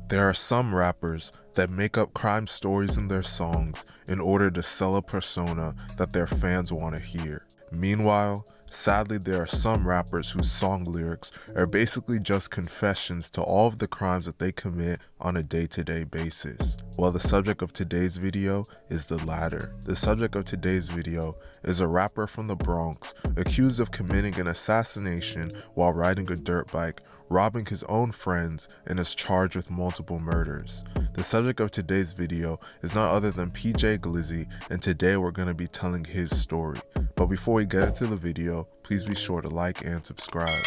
There are some rappers that make up crime stories in their songs in order to sell a persona that their fans want to hear. Meanwhile, sadly there are some rappers whose song lyrics are basically just confessions to all of the crimes that they commit on a day-to-day basis. Well, the subject of today's video is the latter. The subject of today's video is a rapper from the Bronx accused of committing an assassination while riding a dirt bike, robbing his own friends, and is charged with multiple murders. The subject of today's video is none other than PJ Glizzy, and today we're going to be telling his story. But before we get into the video, please be sure to like and subscribe.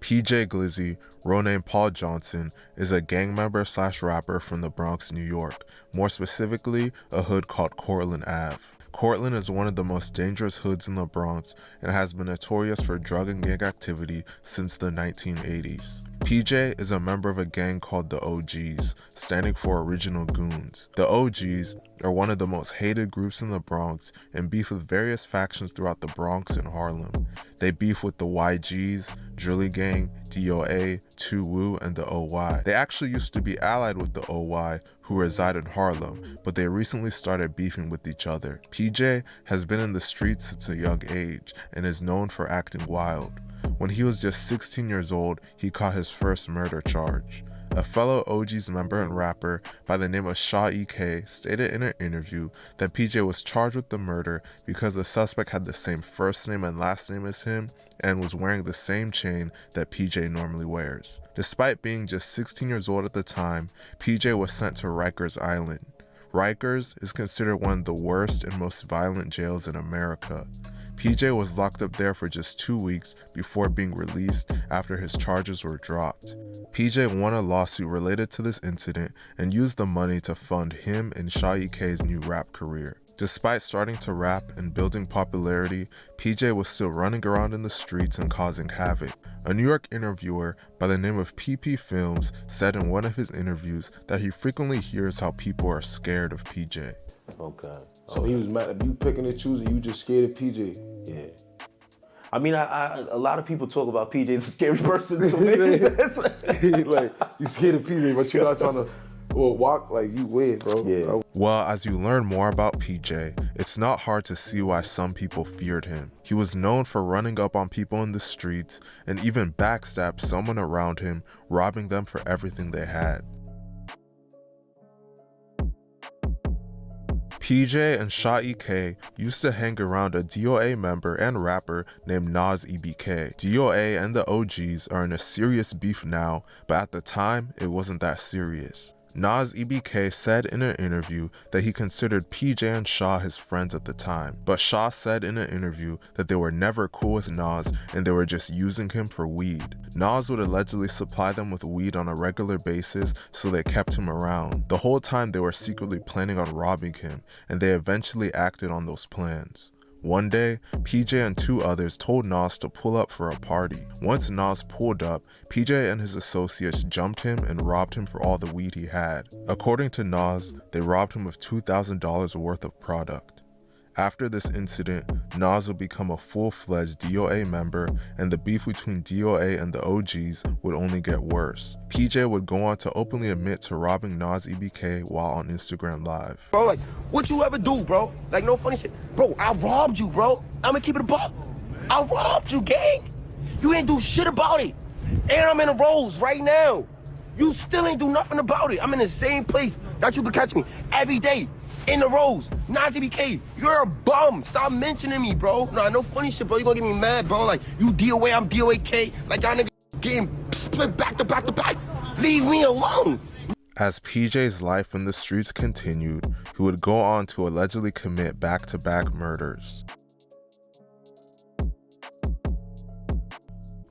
PJ Glizzy, real name Paul Johnson, is a gang member / rapper from the Bronx, New York, more specifically a hood called Cortlandt Ave. Cortlandt is one of the most dangerous hoods in the Bronx and has been notorious for drug and gang activity since the 1980s. PJ is a member of a gang called the OGs, standing for Original Goons. The OGs are one of the most hated groups in the Bronx and beef with various factions throughout the Bronx and Harlem. They beef with the YGs, Drilly Gang, DOA, 2 Wu, and the OY. They actually used to be allied with the OY, who reside in Harlem, but they recently started beefing with each other. PJ has been in the streets since a young age and is known for acting wild. When he was just 16 years old, he caught his first murder charge. A fellow OGs member and rapper by the name of Nas Ebk stated in an interview that PJ was charged with the murder because the suspect had the same first name and last name as him and was wearing the same chain that PJ normally wears. Despite being just 16 years old at the time, PJ was sent to Rikers Island. Rikers is considered one of the worst and most violent jails in America. PJ was locked up there for just 2 weeks before being released after his charges were dropped. PJ won a lawsuit related to this incident and used the money to fund him and Nas Ebk's new rap career. Despite starting to rap and building popularity, PJ was still running around in the streets and causing havoc. A New York interviewer by the name of PP Films said in one of his interviews that he frequently hears how people are scared of PJ. Okay. So he was mad at you picking and choosing, you just scared of PJ? Yeah. I mean, a lot of people talk about PJ as a scary person to me. Like, you scared of PJ, but you're not trying to walk like you weird, bro. Yeah. Well, as you learn more about PJ, it's not hard to see why some people feared him. He was known for running up on people in the streets and even backstab someone around him, robbing them for everything they had. PJ and Nas Ebk used to hang around a DOA member and rapper named Nas Ebk. DOA and the OGs are in a serious beef now, but at the time, it wasn't that serious. Nas Ebk said in an interview that he considered PJ and Shaw his friends at the time, but Shaw said in an interview that they were never cool with Nas and they were just using him for weed. Nas would allegedly supply them with weed on a regular basis, so they kept him around. The whole time they were secretly planning on robbing him, and they eventually acted on those plans. One day, PJ and 2 others told Nas to pull up for a party. Once Nas pulled up, PJ and his associates jumped him and robbed him for all the weed he had. According to Nas, they robbed him of $2,000 worth of product. After this incident, Nas would become a full-fledged DOA member, and the beef between DOA and the OGs would only get worse. PJ would go on to openly admit to robbing Nas Ebk while on Instagram Live. Bro, like, what you ever do, bro? Like, no funny shit. Bro, I robbed you, bro. I'm gonna keep it a buck. I robbed you, gang. You ain't do shit about it. And I'm in a Rose right now. You still ain't do nothing about it. I'm in the same place that you could catch me every day. In the Rose, Nas Ebk, you're a bum. Stop mentioning me, bro. Nah, no funny shit, bro. You gonna get me mad, bro. Like, you DOA, I'm DOAK. Like, y'all niggas getting split back to back to back. Leave me alone. As PJ's life in the streets continued, he would go on to allegedly commit back-to-back murders.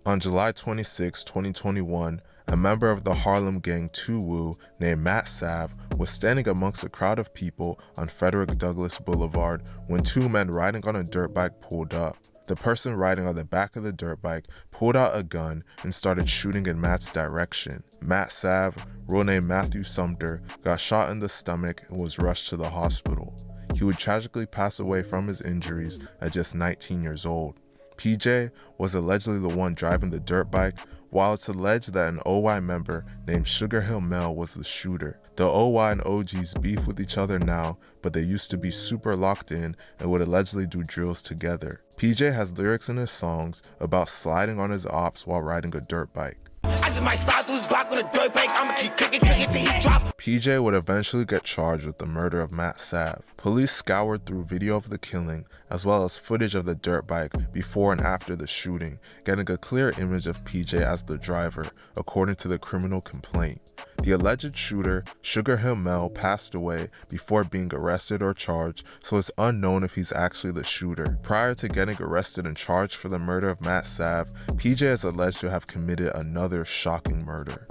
On July 26, 2021, a member of the Harlem gang 2 Wu named Matt Sav was standing amongst a crowd of people on Frederick Douglass Boulevard when 2 men riding on a dirt bike pulled up. The person riding on the back of the dirt bike pulled out a gun and started shooting in Matt's direction. Matt Sav, real name Matthew Sumter, got shot in the stomach and was rushed to the hospital. He would tragically pass away from his injuries at just 19 years old. PJ was allegedly the one driving the dirt bike, While it's alleged that an OY member named Sugar Hill Mel was the shooter, the OY and OGs beef with each other now, but they used to be super locked in and would allegedly do drills together. PJ has lyrics in his songs about sliding on his ops while riding a dirt bike. I just might slide through his block with a dirt bike. I'ma keep kicking till he drop. PJ would eventually get charged with the murder of Matt Sav. Police scoured through video of the killing, as well as footage of the dirt bike before and after the shooting, getting a clear image of PJ as the driver, according to the criminal complaint. The alleged shooter, Sugar Hill Mel, passed away before being arrested or charged, so it's unknown if he's actually the shooter. Prior to getting arrested and charged for the murder of Matt Sav, PJ is alleged to have committed another shocking murder.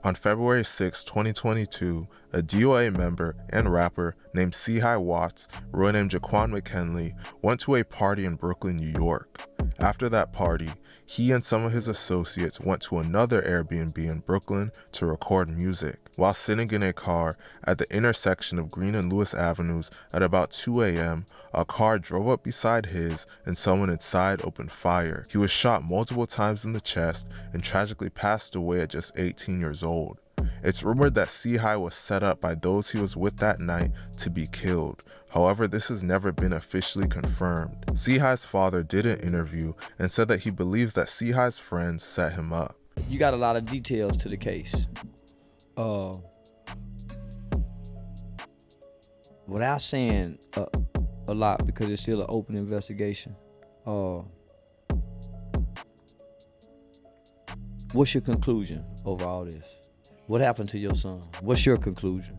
On February 6, 2022, a DOA member and rapper named C-High Watts, real name Jaquan McKinley, went to a party in Brooklyn, New York. After that party, he and some of his associates went to another Airbnb in Brooklyn to record music. While sitting in a car at the intersection of Green and Lewis Avenues at about 2 a.m., a car drove up beside his and someone inside opened fire. He was shot multiple times in the chest and tragically passed away at just 18 years old. It's rumored that C-High was set up by those he was with that night to be killed. However, this has never been officially confirmed. C-High's father did an interview and said that he believes that C-High's friends set him up. You got a lot of details to the case. Without saying a lot, because it's still an open investigation, what's your conclusion over all this? What happened to your son? What's your conclusion?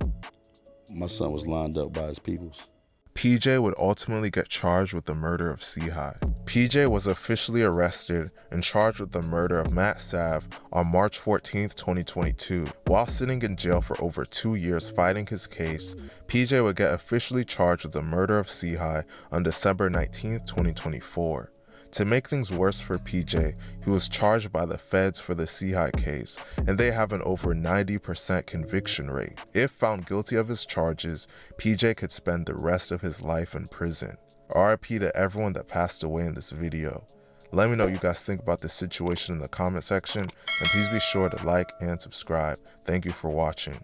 My son was lined up by his peoples. PJ would ultimately get charged with the murder of C-High. PJ was officially arrested and charged with the murder of Matt Sav on March 14, 2022. While sitting in jail for over 2 years fighting his case, PJ would get officially charged with the murder of C-High on December 19, 2024. To make things worse for PJ, he was charged by the feds for the C-High case, and they have an over 90% conviction rate. If found guilty of his charges, PJ could spend the rest of his life in prison. RIP to everyone that passed away in this video. Let me know what you guys think about this situation in the comment section, and please be sure to like and subscribe. Thank you for watching.